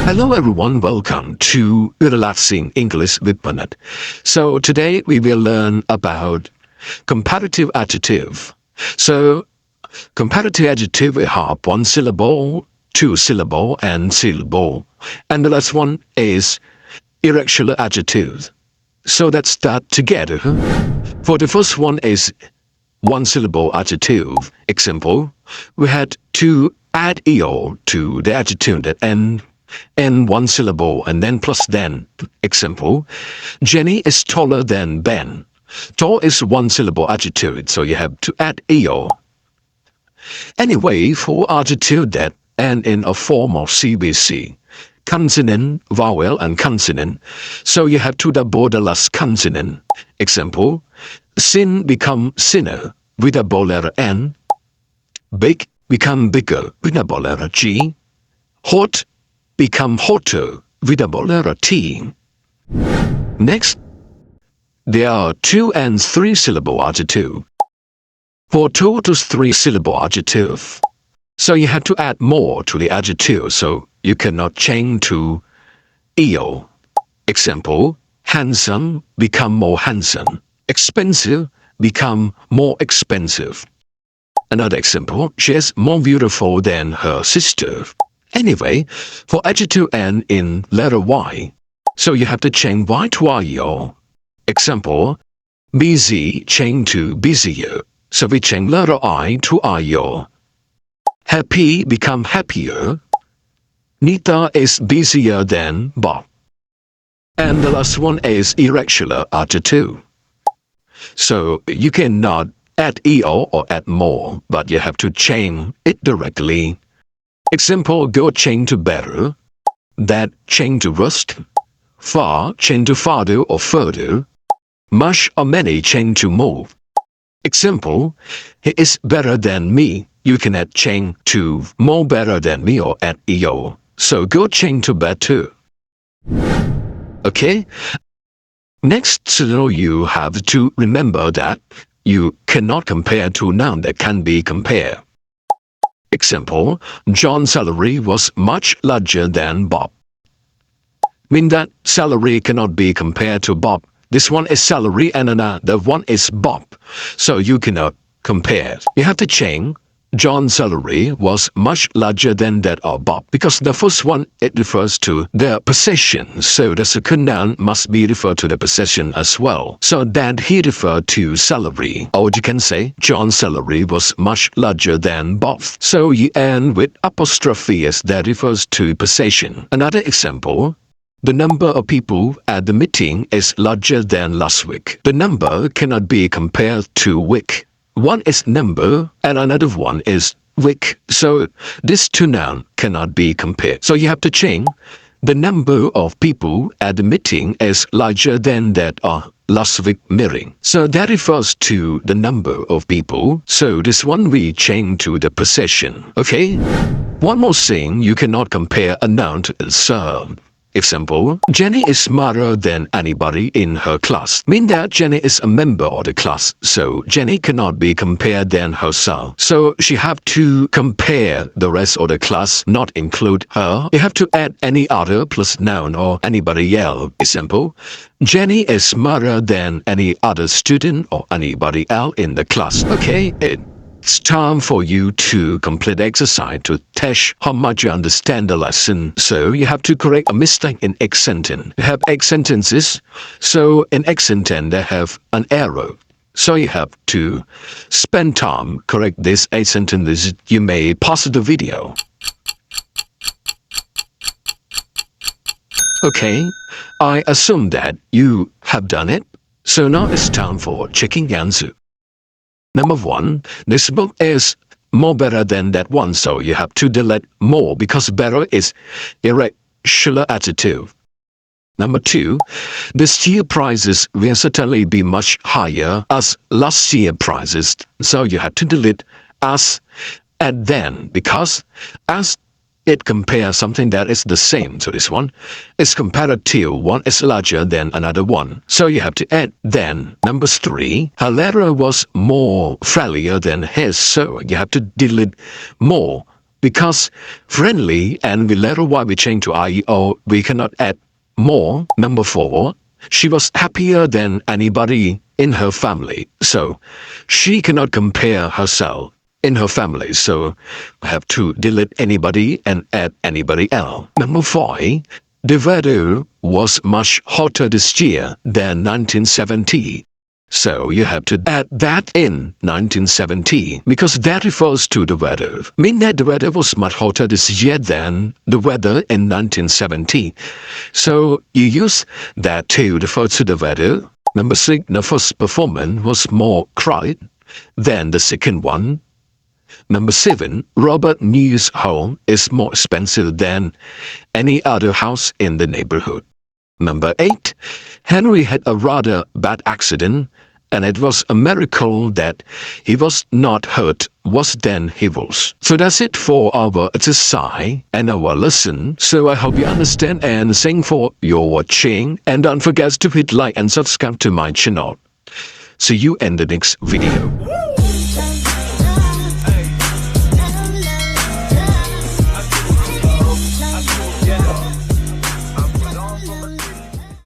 Hello everyone, welcome to Relaxing English with Bernard. So today we will learn about comparative adjective. So comparative adjective we have one syllable, two syllable and syllable. And the last one is irregular adjective. So let's start together. For the first one is one syllable adjective. Example, we had to add eo to the adjective that end and one syllable and then plus then. Example, Jenny is taller than Ben. Tall is one syllable adjective, so you have to add eo. Anyway, for adjective that end in a form of CBC, consonant, vowel, and consonant, so you have to double the last consonant. Example, sin become sinner with a double letter N. Big become bigger with a double letter G. Hot become hotter with a double letter T. Next, there are two and three syllable adjective. For two to three syllable adjective, so you have to add more to the adjective, so you cannot change to eo. Example, handsome become more handsome. Expensive become more expensive. Another example, she is more beautiful than her sister. Anyway, for adjective end in letter Y, so you have to change Y to IO. Example, busy change to busier, so we change letter I to IO. Happy become happier. Nita is busier than Bob. And the last one is irregular adjective. So you cannot add eo or add more, but you have to change it directly. Example, go change to better, that change to worst, far change to farther or further, much or many change to more. Example, he is better than me. You can add change to more better than me or add eo. So go change to better. Okay? Next, so you have to remember that you cannot compare two nouns that can be compared. Example, John's salary was much larger than Bob. Mean that salary cannot be compared to Bob. This one is salary and another one is Bob. So you cannot compare. You have to change. John's salary was much larger than that of Bob, because the first one, it refers to their possession, so the second noun must be referred to the possession as well. So that he referred to salary, or you can say John's salary was much larger than Bob. So you end with apostrophe as that refers to possession. Another example, the number of people at the meeting is larger than last week. The number cannot be compared to week. One is number and another one is week. So these two nouns cannot be compared. So you have to change. The number of people at the meeting is larger than that of last week meeting. So that refers to the number of people. So this one we change to the possession. Okay? One more thing, you cannot compare a noun to a verb. Example, Jenny is smarter than anybody in her class. Mean that Jenny is a member of the class, so Jenny cannot be compared than herself. So she have to compare the rest of the class, not include her. You have to add any other plus noun or anybody else. Example, Jenny is smarter than any other student or anybody else in the class. Okay, it's time for you to complete the exercise to test how much you understand the lesson. So you have to correct a mistake in X sentence. You have X sentences, so in X sentence they have an error. So you have to spend time correct these 8 sentences. You may pause the video. Okay, I assume that you have done it. So now it's time for checking the answer. Number 1, this book is more better than that one, so you have to delete more because better is irregular adjective. Number 2, this year prices will certainly be much higher as last year prices, so you have to delete as and then because as it compares something that is the same to this one. It's comparative, one is larger than another one. So you have to add then. Number 3, her letter was more friendlier than his, so you have to delete more because friendly and with letter Y we change to IEO, we cannot add more. Number 4, she was happier than anybody in her family. So she cannot compare herself in her family. So I have to delete anybody and add anybody else. Number 5, the weather was much hotter this year than 1970. So you have to add that in 1970 because that refers to the weather. Mean that the weather was much hotter this year than the weather in 1970. So you use that to refer to the weather. Number 6, the first performance was more crowded than the second one. Number 7, Robert News' home is more expensive than any other house in the neighborhood. Number 8, Henry had a rather bad accident, and it was a miracle that he was not hurt worse than he was. So that's it for our exercise and our lesson. So I hope you understand, and thanks for your watching. And don't forget to hit like and subscribe to my channel. See you in the next video.